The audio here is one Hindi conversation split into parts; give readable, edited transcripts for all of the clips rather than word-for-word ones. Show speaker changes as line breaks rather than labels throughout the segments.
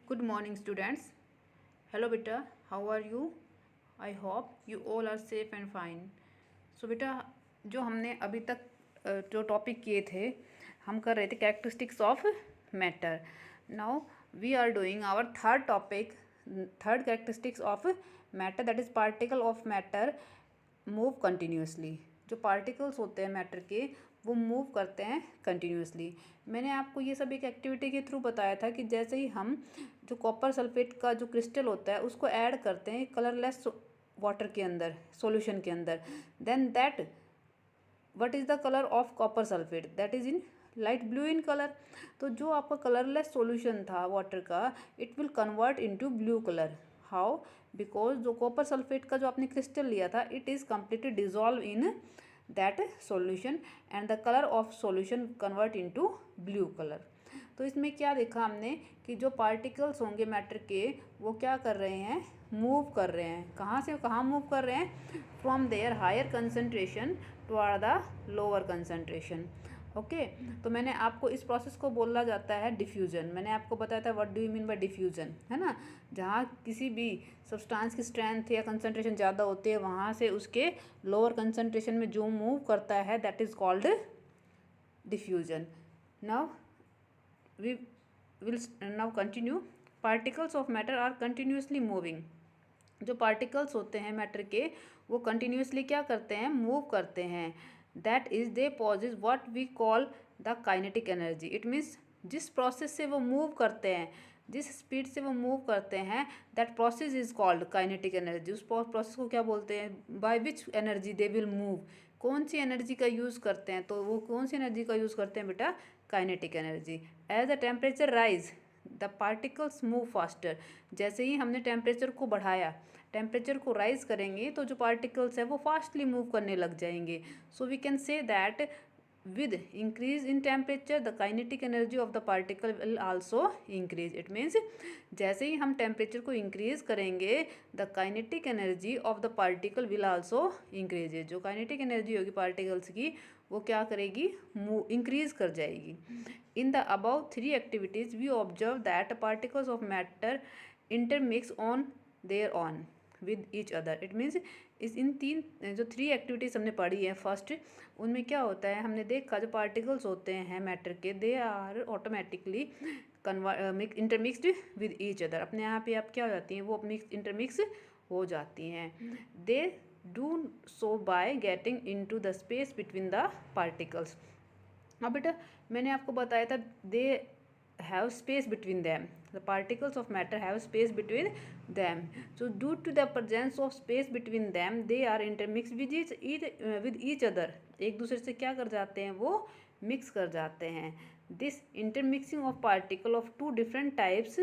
Good morning, students. Hello, beta. How are you? I hope you all are safe and fine. So, बेटा जो हमने अभी तक जो टॉपिक किए थे हम कर रहे थे characteristics of matter. Now we are doing our third topic, third characteristics of matter, that is particle of matter move continuously. जो पार्टिकल्स होते हैं मैटर के वो मूव करते हैं कंटिन्यूसली. मैंने आपको ये सब एक एक्टिविटी के थ्रू बताया था कि जैसे ही हम जो कॉपर सल्फेट का जो क्रिस्टल होता है उसको ऐड करते हैं कलरलेस वाटर के अंदर, सॉल्यूशन के अंदर, then that what is the colour of copper sulphate, that is in light blue in colour. तो जो आपका कलरलेस सॉल्यूशन था वाटर का, it will convert into blue colour. How? Because जो कॉपर सल्फेट का जो आपने क्रिस्टल लिया था it is completely dissolve in that solution and the colour of solution convert into blue colour. तो इसमें क्या देखा हमने कि जो पार्टिकल्स होंगे मैटर के वो क्या कर रहे हैं, मूव कर रहे हैं. कहाँ से कहाँ मूव कर रहे हैं? From there higher concentration toward the lower concentration. Okay. तो मैंने आपको इस प्रोसेस को बोला जाता है डिफ्यूजन. मैंने आपको बताया था what do you mean by diffusion, है ना. जहाँ किसी भी सब्सटेंस की स्ट्रेंथ या कंसनट्रेशन ज़्यादा होती है वहाँ से उसके लोअर कंसनट्रेशन में जो मूव करता है that is called diffusion. Now we will now continue. Particles of matter are continuously moving. जो पार्टिकल्स होते हैं मैटर के वो कंटिन्यूसली क्या करते हैं, मूव करते हैं. That is they possess what we call the kinetic energy. It means जिस प्रोसेस से वो मूव करते हैं, जिस स्पीड से वो मूव करते हैं, that process is called kinetic energy. उस प्रोसेस को क्या बोलते हैं? By which energy they will move. कौन सी एनर्जी का यूज़ करते हैं? तो वो कौन सी एनर्जी का यूज़ करते हैं बेटा? Kinetic energy. As the temperature rise the particles move faster. जैसे ही हमने टेम्परेचर को बढ़ाया, टेम्परेचर को राइज करेंगे तो जो पार्टिकल्स है वो फास्टली मूव करने लग जाएंगे. So we can say that with increase in temperature the kinetic energy of the particle will also increase. it means जैसे ही हम टेम्परेचर को इंक्रीज करेंगे the kinetic energy of the particle will also increase. जो काइनेटिक एनर्जी होगी पार्टिकल्स की वो क्या करेगी, इंक्रीज कर जाएगी. In the above three activities we observe that particles of matter intermix on their on with each other. It means इस इन तीन जो थ्री एक्टिविटीज़ हमने पढ़ी है फर्स्ट, उनमें क्या होता है हमने देखा जो पार्टिकल्स होते हैं मैटर के they are automatically intermixed with each other. अपने यहाँ पे आप क्या हो जाती हैं, वो इंटरमिक्स हो जाती हैं. They do so by getting into the space between the particles. अब बेटा मैंने आपको बताया था दे have space between them. The particles of matter have space between them. So due to the presence of space between them, they are intermixed with each other. एक दूसरे से क्या कर जाते हैं, वो मिक्स कर जाते हैं. This intermixing of particle of two different types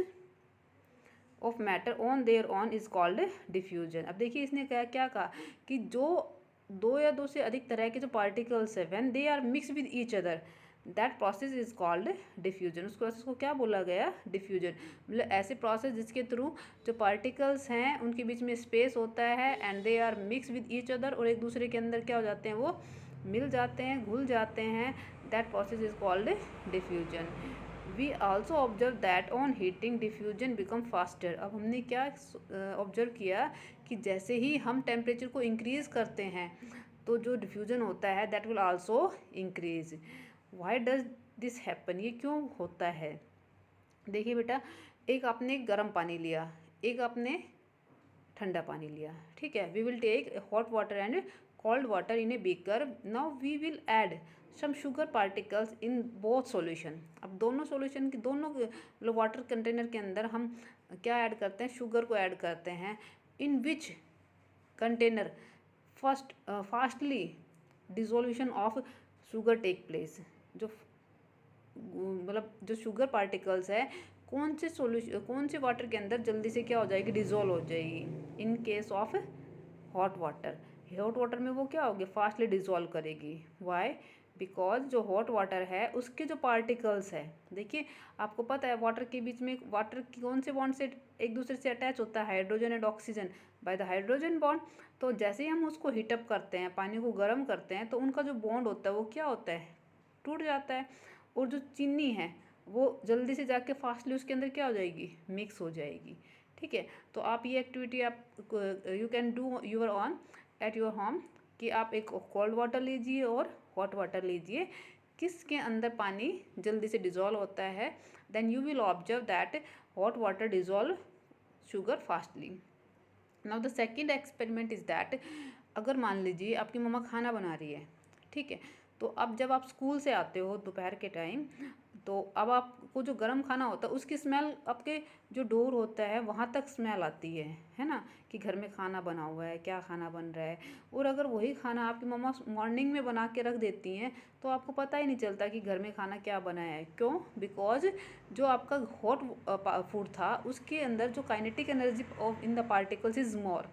of matter on their own is called diffusion. अब देखिए इसने क्या क्या कहा कि जो दो या दो से अधिक तरह के जो पार्टिकल्स है when they are mixed with each other, that process is called diffusion. उस प्रोसेस को क्या बोला गया, डिफ्यूजन. मतलब ऐसे प्रोसेस जिसके थ्रू जो पार्टिकल्स हैं उनके बीच में स्पेस होता है and they are mix with each other, और एक दूसरे के अंदर क्या हो जाते हैं, वो मिल जाते हैं, घुल जाते हैं. That process is called diffusion. We also observe that on heating diffusion become faster. अब हमने क्या ऑब्जर्व किया कि जैसे ही हम टेम्परेचर को इंक्रीज करते हैं तो जो डिफ्यूजन होता है that will also increase. Why does this happen, ये क्यों होता है? देखिए बेटा, एक आपने गर्म पानी लिया, एक आपने ठंडा पानी लिया, ठीक है. We will take hot water and cold water in a beaker. Now we will add some sugar particles in both solution. अब दोनों सॉल्यूशन की दोनों मतलब वाटर कंटेनर के अंदर हम क्या ऐड करते हैं, शुगर को ऐड करते हैं. In which container fastly dissolution of sugar take place. जो मतलब जो शुगर पार्टिकल्स है कौन से सॉल्यूशन, कौन से वाटर के अंदर जल्दी से क्या हो जाएगी, डिजोल्व हो जाएगी. इन case of hot water, hot water में वो क्या होगी, फास्टली डिजोल्व करेगी. वाई? बिकॉज जो हॉट वाटर है उसके जो पार्टिकल्स है, देखिए आपको पता है वाटर के बीच में वाटर की कौन से बॉन्ड से एक दूसरे से अटैच होता है, hydrogen and oxygen, by the hydrogen bond. तो जैसे ही हम उसको हीटअप करते हैं, पानी को गर्म करते हैं, तो उनका जो बॉन्ड होता है वो क्या होता है, टूट जाता है. और जो चीनी है वो जल्दी से जाके फास्टली उसके अंदर क्या हो जाएगी, मिक्स हो जाएगी। ठीक है, तो आप ये एक्टिविटी आप you can do you're on at your home, कि आप एक कोल्ड वाटर लीजिए और हॉट वाटर लीजिए, किसके अंदर पानी जल्दी से डिज़ोल्व होता है, then you will observe that hot water dissolve sugar fastly. Now the second experiment is that, अगर मान लीजिए आपकी मम्मा खाना बना रही है, ठीक है, तो अब जब आप स्कूल से आते हो दोपहर के टाइम, तो अब आपको जो गर्म खाना होता है उसकी स्मेल आपके जो डोर होता है वहाँ तक स्मेल आती है ना, कि घर में खाना बना हुआ है, क्या खाना बन रहा है। और अगर वही खाना आपकी मम्मा मॉर्निंग में बना के रख देती हैं तो आपको पता ही नहीं चलता कि घर में खाना क्या बनाया है। क्यों? बिकॉज जो आपका हॉट फूड था उसके अंदर जो kinetic energy of in the particles is more,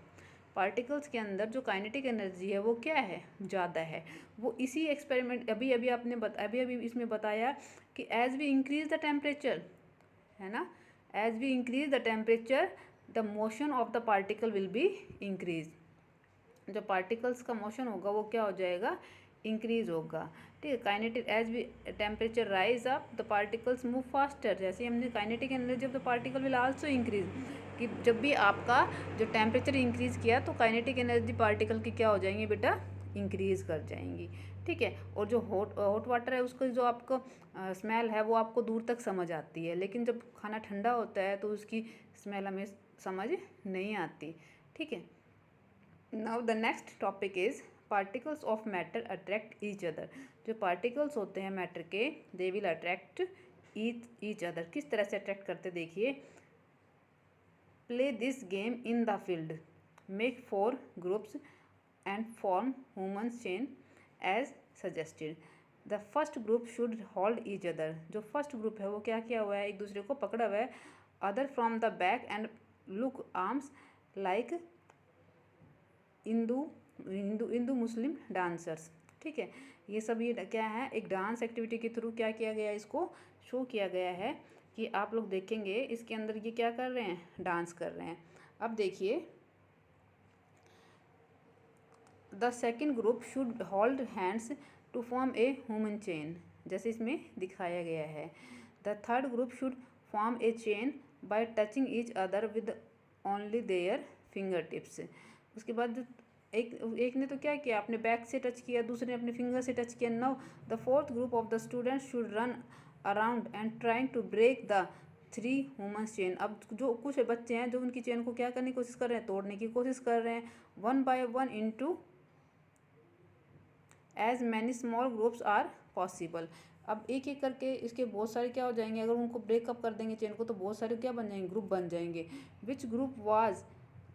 particles के अंदर जो काइनेटिक एनर्जी है वो क्या है, ज़्यादा है। वो इसी एक्सपेरिमेंट अभी अभी आपने अभी अभी इसमें बताया कि as we increase the temperature, है ना, as we increase the temperature the motion of the particle will be increase. जो पार्टिकल्स का मोशन होगा वो क्या हो जाएगा, इंक्रीज होगा। ठीक है, kinetic as we temperature rise up the particles move faster, जैसे हमने kinetic energy of the particle will also increase, कि जब भी आपका जो टेम्परेचर इंक्रीज किया तो काइनेटिक एनर्जी पार्टिकल की क्या हो जाएंगी बेटा, इंक्रीज कर जाएंगी। ठीक है, और जो हॉट वाटर है उसका जो आपको स्मेल है वो आपको दूर तक समझ आती है, लेकिन जब खाना ठंडा होता है तो उसकी स्मेल हमें समझ नहीं आती। ठीक है, now the next topic is particles of matter attract each other. जो पार्टिकल्स होते हैं मैटर के, they will attract each other. किस तरह से अट्रैक्ट करते देखिए, play this game in the field, make 4 groups and form humans chain as suggested. The first group should hold each other. जो फर्स्ट ग्रुप है वो क्या किया हुआ है, एक दूसरे को पकड़ा हुआ है, other from the back and look arms like Hindu Hindu Hindu Muslim dancers. ठीक है, ये सब ये क्या है, एक डांस एक्टिविटी के थ्रू क्या किया गया है, इसको शो किया गया है कि आप लोग देखेंगे इसके अंदर ये क्या कर रहे हैं, डांस कर रहे हैं। अब देखिए, the second group should hold hands to form a human chain, जैसे इसमें दिखाया गया है। The third group should form a chain by touching each other with only their finger tips. उसके बाद एक एक ने तो क्या किया, अपने बैक से टच किया, दूसरे ने अपने फिंगर से टच किया। Now the fourth group of the students should run around and trying to break the 3 humans chain. अब जो कुछ बच्चे हैं जो उनकी चेन को क्या करने की कोशिश कर रहे हैं, तोड़ने की कोशिश कर रहे हैं, 1 by 1 into as many small groups are possible. अब एक एक करके इसके बहुत सारे क्या हो जाएंगे, अगर उनको ब्रेकअप कर देंगे चेन को तो बहुत सारे क्या बन जाएंगे, ग्रुप बन जाएंगे। Which group was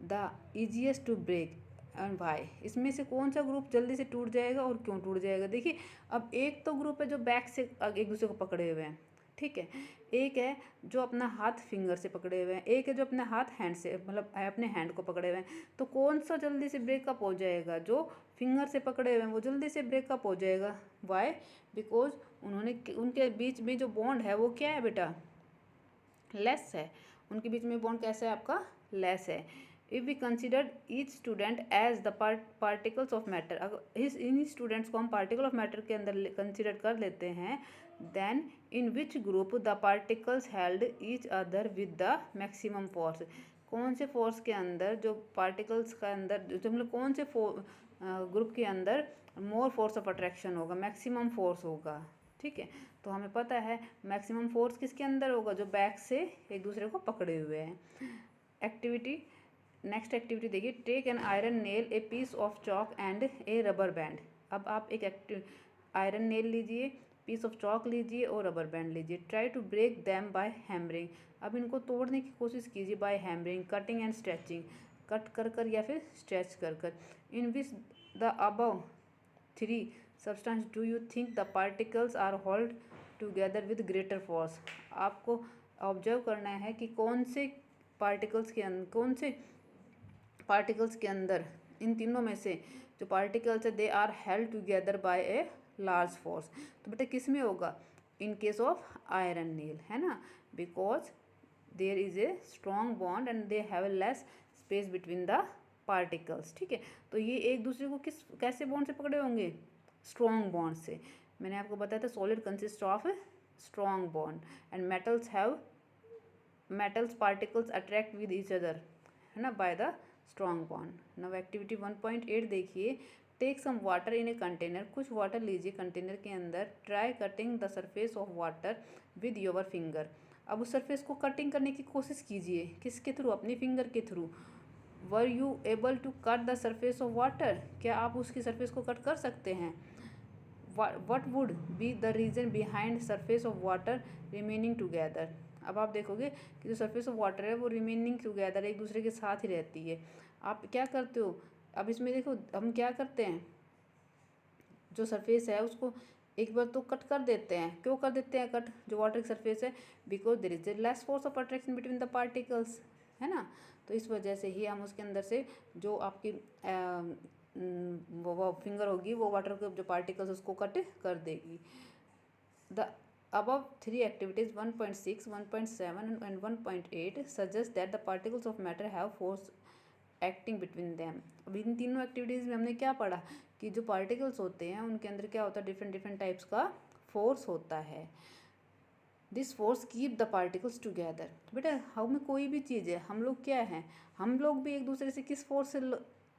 the easiest to break and why. इसमें से कौन सा ग्रुप जल्दी से टूट जाएगा और क्यों टूट जाएगा। देखिए, अब एक तो ग्रुप है जो बैक से एक दूसरे को पकड़े हुए हैं, ठीक है, एक है जो अपना हाथ फिंगर से पकड़े हुए हैं, एक है जो अपने हाथ हैंड से मतलब अपने हैंड को पकड़े हुए हैं। तो कौन सा जल्दी से ब्रेकअप हो जाएगा, जो फिंगर से पकड़े हुए हैं वो जल्दी से ब्रेकअप हो जाएगा। वाई? बिकॉज उन्होंने उनके बीच में जो बॉन्ड है वो क्या है बेटा, लेस है। उनके बीच में बॉन्ड कैसा है आपका, लेस है। If we consider each student as the particles of matter, अगर इन स्टूडेंट्स को हम पार्टिकल ऑफ मैटर के अंदर कंसिडर कर लेते हैं, then in which group the particles held each other with the maximum force. कौन से फोर्स के अंदर, जो पार्टिकल्स का अंदर जो मतलब कौन से ग्रुप के अंदर मोर फोर्स ऑफ अट्रैक्शन होगा, मैक्सिमम फोर्स होगा। ठीक है, तो हमें पता है मैक्सिमम फोर्स किसके अंदर होगा, जो बैक से एक दूसरे को पकड़े हुए हैं। एक्टिविटी, नेक्स्ट एक्टिविटी देखिए, take an iron nail, a piece of chalk and a rubber band. अब आप एक आयरन नेल लीजिए, पीस ऑफ चॉक लीजिए और रबर बैंड लीजिए। Try to break them by hammering. अब इनको तोड़ने की कोशिश कीजिए by hammering, cutting and stretching, cut कर कर या फिर स्ट्रेच कर कर। In which the above 3 substance do you think the particles are hold together with greater force. आपको ऑब्जर्व करना है कि कौन से पार्टिकल्स के अंदर इन तीनों में से जो पार्टिकल्स है they are held together by a large force. तो बेटा किस में होगा, in case of iron nail, है ना, because there is a strong bond and they have less space between the particles. ठीक है, तो ये एक दूसरे को कैसे बॉन्ड से पकड़े होंगे, स्ट्रॉन्ग बॉन्ड से। मैंने आपको बताया था solid consist of strong bond, and metals particles attract with each other, है ना, by the strong bond. Now activity 1.8 देखिए, take some water in a container, कुछ वाटर लीजिए कंटेनर के अंदर, try cutting the surface of water with your finger. अब उस सरफेस को कटिंग करने की कोशिश कीजिए, किसके थ्रू, अपनी फिंगर के through. Were you able to cut the surface of water, क्या आप उसकी सरफेस को कट कर सकते हैं. What would be the reason behind surface of water remaining together. अब आप देखोगे कि जो सरफेस ऑफ वाटर है वो रिमेनिंग टुगेदर, एक दूसरे के साथ ही रहती है. आप क्या करते हो, अब इसमें देखो हम क्या करते हैं, जो सरफेस है उसको एक बार तो कट कर देते हैं. क्यों कर देते हैं कट, जो वाटर की सरफेस है, because there is a less force of attraction between the particles, है ना. तो इस वजह से ही हम उसके अंदर से जो आपकी वो फिंगर होगी वो वाटर के जो पार्टिकल्स उसको कट कर देगी. The above three activities 1.6, 1.7 and 1.8 suggest that the particles of matter have force acting between them. अब इन तीनों एक्टिविटीज़ में हमने क्या पढ़ा कि जो पार्टिकल्स होते हैं उनके अंदर क्या होता है, डिफरेंट डिफरेंट टाइप्स का फोर्स होता है. This force keep the particles together. बेटा हम कोई भी चीज़ है, हम लोग क्या हैं, हम लोग भी एक दूसरे से किस फोर्स से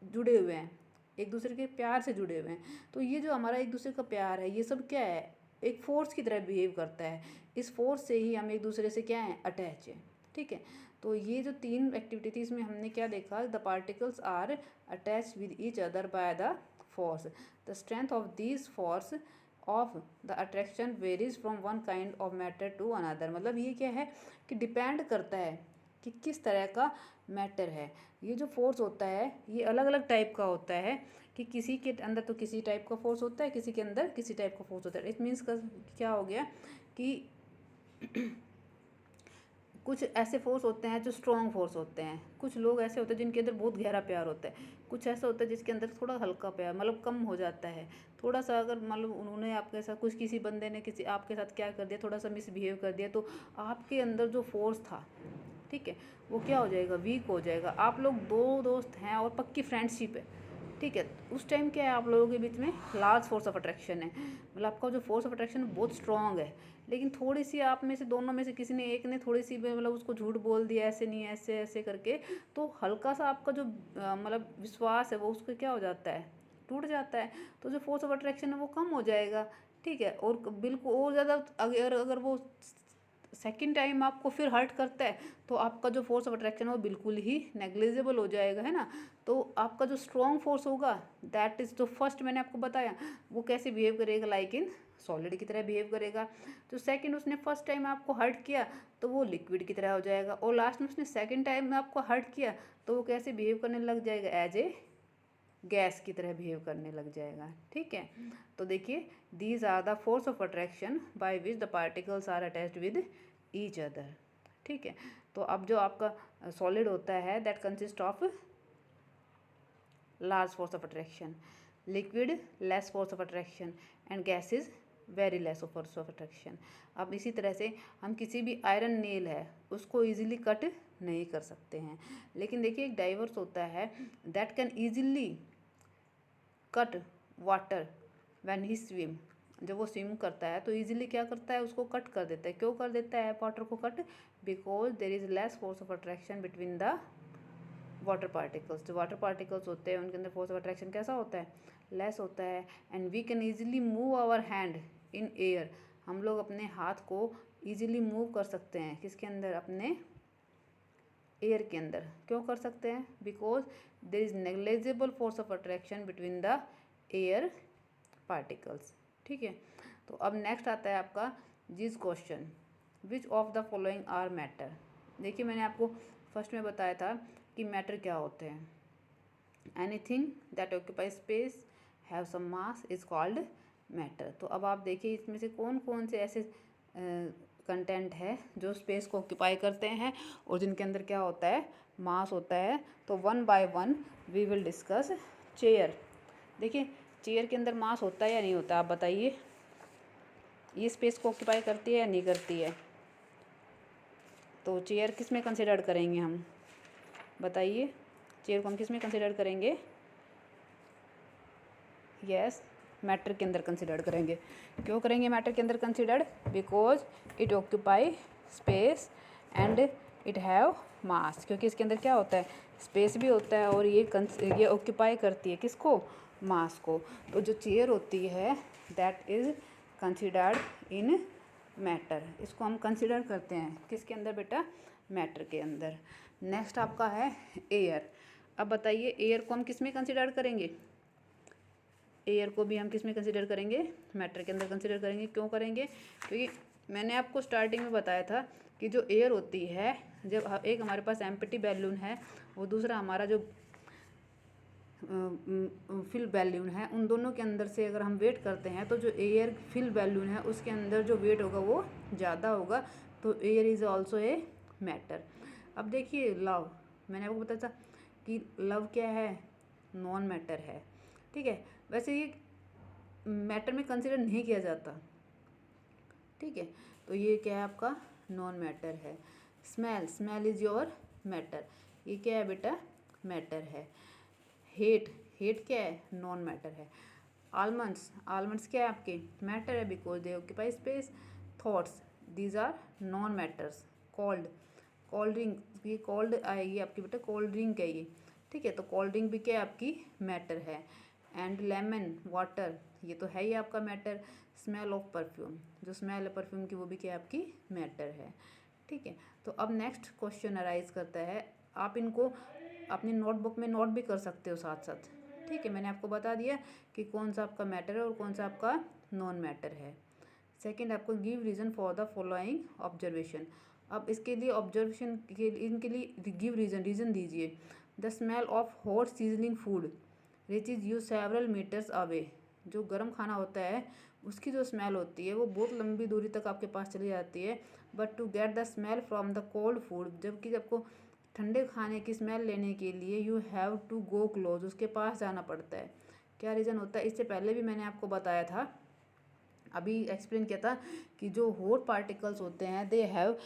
जुड़े हुए हैं, एक दूसरे के प्यार से जुड़े हुए हैं. तो ये जो हमारा एक दूसरे का प्यार है, ये सब क्या है, एक फोर्स की तरह बिहेव करता है. इस फोर्स से ही हम एक दूसरे से क्या हैं, अटैच हैं. ठीक है, तो ये जो तीन एक्टिविटी थी इसमें हमने क्या देखा, the particles are attach with each other by the force. The strength of this force of the attraction varies from one kind of matter to another. मतलब ये क्या है कि डिपेंड करता है कि किस तरह का मैटर है. ये जो फोर्स होता है ये अलग अलग टाइप का होता है, कि किसी के अंदर तो किसी टाइप का फोर्स होता है, किसी के अंदर किसी टाइप का फोर्स होता है. इट मीन्स क्या हो गया कि कुछ ऐसे फोर्स होते हैं जो स्ट्रॉन्ग फोर्स होते हैं, कुछ लोग ऐसे होते हैं जिनके अंदर बहुत गहरा प्यार होता है, कुछ ऐसा होता है जिसके अंदर थोड़ा हल्का प्यार, मतलब कम हो जाता है थोड़ा सा. अगर मतलब उन्होंने आपके साथ कुछ, किसी बंदे ने किसी आपके साथ क्या कर दिया, थोड़ा सा मिसबिहेव कर दिया, तो आपके अंदर जो फोर्स था, ठीक है, वो क्या हो जाएगा, वीक हो जाएगा. आप लोग दो दोस्त हैं और पक्की फ्रेंडशिप है, ठीक है, उस टाइम क्या है, आप लोगों के बीच में लार्ज फोर्स ऑफ अट्रैक्शन है, मतलब आपका जो फोर्स ऑफ अट्रैक्शन बहुत स्ट्रॉन्ग है. लेकिन थोड़ी सी आप में से, दोनों में से किसी ने एक ने थोड़ी सी मतलब उसको झूठ बोल दिया, ऐसे नहीं ऐसे ऐसे करके, तो हल्का सा आपका जो मतलब विश्वास है वो उसको क्या हो जाता है, टूट जाता है. तो जो फोर्स ऑफ अट्रैक्शन है वो कम हो जाएगा. ठीक है, और बिल्कुल और ज़्यादा अगर वो सेकंड टाइम आपको फिर हर्ट करता है तो आपका जो फोर्स ऑफ अट्रैक्शन है वो बिल्कुल ही नेग्लिजिबल हो जाएगा, है ना. तो आपका जो स्ट्रॉन्ग फोर्स होगा, दैट इज़ जो फर्स्ट मैंने आपको बताया, वो कैसे बिहेव करेगा, लाइक इन सॉलिड की तरह बिहेव करेगा. जो सेकंड उसने फर्स्ट टाइम आपको हर्ट किया तो वो लिक्विड की तरह हो जाएगा, और लास्ट में उसने सेकंड टाइम में आपको हर्ट किया तो वो कैसे बिहेव करने लग जाएगा, एज ए गैस की तरह बिहेव करने लग जाएगा. ठीक है, तो देखिए, these are the force of attraction by which the particles are attached with each other. ठीक है, तो अब जो आपका सॉलिड होता है that consist of large force of attraction, liquid less force of attraction, and gases very less force of attraction. अब इसी तरह से हम किसी भी आयरन नेल है उसको ईजिली कट नहीं कर सकते हैं, लेकिन देखिए एक डाइवर्स होता है that can easily cut water when he swim. जब वो स्विम करता है तो इजीली क्या करता है, उसको कट कर देता है. क्यों कर देता है वाटर को cut, because there is less force of attraction between the water particles. जो वाटर पार्टिकल्स होते हैं उनके अंदर फोर्स ऑफ अट्रैक्शन कैसा होता है, लेस होता है. And we can easily move our hand in air. हम लोग अपने हाथ को ईजिली मूव कर सकते हैं, किसके अंदर, अपने एयर के अंदर. क्यों कर सकते हैं, because there is negligible force of attraction between the air particles. ठीक है, तो अब नेक्स्ट आता है आपका जिस question, which of the following are matter. देखिए मैंने आपको फर्स्ट में बताया था कि मैटर क्या होते हैं. Anything that occupy space have some mass is called matter. तो अब आप देखिए इसमें से कौन कौन से ऐसे कंटेंट है जो स्पेस को ऑक्यूपाई करते हैं और जिनके अंदर क्या होता है, मास होता है. तो one by one we will discuss. Chair, देखिए चेयर के अंदर मास होता है या नहीं होता, आप बताइए. ये स्पेस को ऑक्यूपाई करती है या नहीं करती है. तो चेयर किस में कंसिडर करेंगे हम, बताइए. चेयर को हम किस में कंसिडर करेंगे, यस, मैटर के अंदर कंसिडर करेंगे। क्यों करेंगे मैटर के अंदर consider? Because it occupy space and it have मास। क्योंकि इसके अंदर क्या होता है, स्पेस भी होता है और ये ऑक्यूपाई करती है किसको, मास को। तो जो चेयर होती है that is considered in matter, इसको हम कंसिडर करते हैं किसके अंदर बेटा, मैटर के अंदर। नेक्स्ट आपका है एयर। अब बताइए एयर को हम किस में कंसिडर करेंगे? एयर को भी हम किस में कंसिडर करेंगे, मैटर के अंदर कंसिडर करेंगे। क्यों करेंगे? क्योंकि मैंने आपको स्टार्टिंग में बताया था कि जो एयर होती है, जब एक हमारे पास एम्प्टी बैलून है और दूसरा हमारा जो फिल बैलून है, उन दोनों के अंदर से अगर हम वेट करते हैं तो जो एयर फिल बैलून है उसके अंदर जो वेट होगा वो ज़्यादा होगा। तो air is also a matter. अब देखिए लव, मैंने आपको बताया था कि लव क्या है, नॉन मैटर है। ठीक है, वैसे ये मैटर में कंसिडर नहीं किया जाता। ठीक है, तो ये क्या है आपका, नॉन मैटर है। Smell, smell is your matter, ये क्या है बेटा, मैटर है। हेट, हेट क्या है, नॉन मैटर है। आलमंड्स, आलमंड्स क्या है आपके, मैटर है because they occupy space. Thoughts, these are non matters. Cold, cold drink, ये कोल्ड आएगी आपकी बेटा, कोल्ड ड्रिंक है ये। ठीक है, तो कोल्ड ड्रिंक भी क्या है आपकी, मैटर है। एंड लेमन वाटर, ये तो है ही आपका मैटर। स्मेल ऑफ परफ्यूम, जो स्मेल है परफ्यूम की वो भी क्या है आपकी, मैटर है। ठीक है, तो अब नेक्स्ट क्वेश्चन अराइज करता है, आप इनको अपनी नोटबुक में नोट भी कर सकते हो साथ साथ। ठीक है, मैंने आपको बता दिया कि कौन सा आपका मैटर है और कौन सा आपका नॉन मैटर है। सेकंड आपको give reason for the following observation. अब इसके लिए ऑब्जर्वेशन के इनके लिए गिव रीज़न, रीज़न दीजिए। The smell of hot seasoning food reaches you several metres away. जो गर्म खाना होता है उसकी जो स्मेल होती है वो बहुत लंबी दूरी तक आपके पास चली जाती है। But to get the smell from the cold food, जबकि आपको ठंडे खाने की स्मेल लेने के लिए you have to go close, उसके पास जाना पड़ता है। क्या रीज़न होता है? इससे पहले भी मैंने आपको बताया था, अभी एक्सप्लेन किया था कि जो हॉट पार्टिकल्स होते हैं they have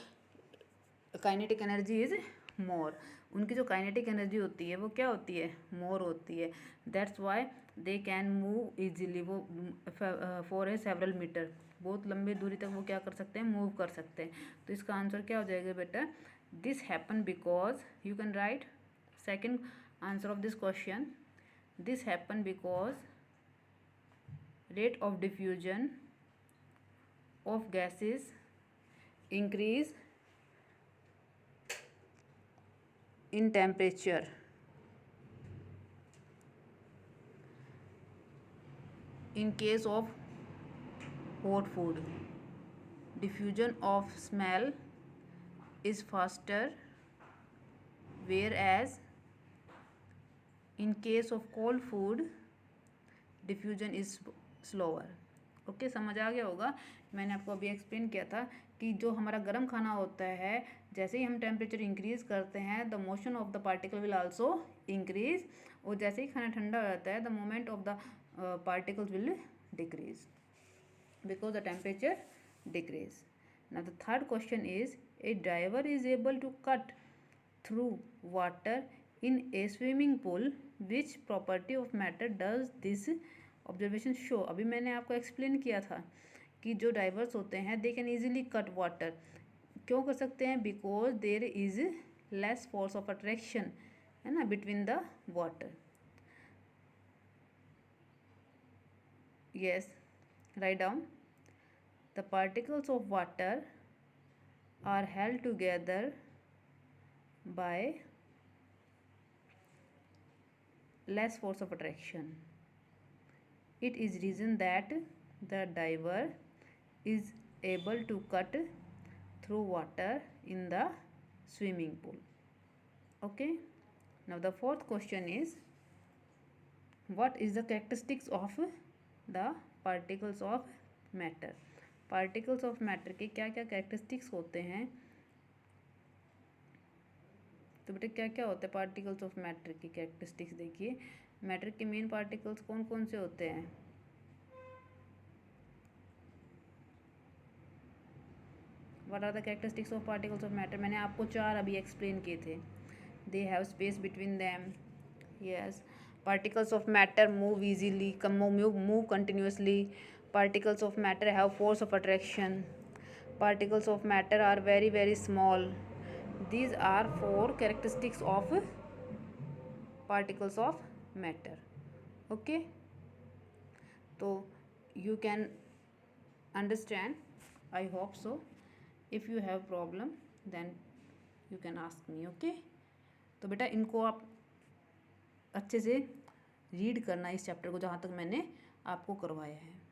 kinetic energy is more. उनकी जो काइनेटिक एनर्जी होती है वो क्या होती है, मोर होती है। That's why they can move easily, वो फॉर ए सेवरल मीटर, बहुत लंबी दूरी तक वो क्या कर सकते हैं, मूव कर सकते हैं। तो इसका आंसर क्या हो जाएगा बेटा, this happen because, you can write second answer of this question, this happen because rate of diffusion of gases increase in temperature. In case of hot food, diffusion of smell is faster, whereas in case of cold food diffusion is slower. Okay, समझ आ गया होगा। मैंने आपको अभी एक्सप्लेन किया था कि जो हमारा गर्म खाना होता है, जैसे ही हम टेम्परेचर इंक्रीज करते हैं the motion of the particle will also increase, और जैसे ही खाना ठंडा हो जाता है the moment of the particles will decrease because the temperature decrease. Now the third question is, a driver is able to cut through water in a swimming pool, which property of matter does this observation show? अभी मैंने आपको एक्सप्लेन किया था कि जो डाइवर्स होते हैं they can easily cut water. क्यों कर सकते हैं? Because there is less force of attraction, है ना, between the water. Yes, write down, the particles of water are held together by less force of attraction. It is reason that the diver is able to cut through water in the swimming pool. Okay, now the fourth question is, what is the characteristics of the particles of matter? particles of matter के क्या क्या characteristics होते हैं? तो बेटा क्या क्या होता है पार्टिकल्स ऑफ मैटर की कैरेक्टरिस्टिक्स? देखिए, मैटर के मेन पार्टिकल्स कौन कौन से होते हैं? What are the characteristics of particles of matter? मैंने आपको 4 अभी एक्सप्लेन किए थे। They have space between them, yes, Particles of matter move easily, move continuously. Particles of matter have force of attraction. Particles of matter are very very small. These are four characteristics of particles of matter. Okay, so you can understand, I hope so. If you have problem then you can ask me. Okay, तो बेटा इनको आप अच्छे से रीड करना इस चैप्टर को जहाँ तक मैंने आपको करवाया है.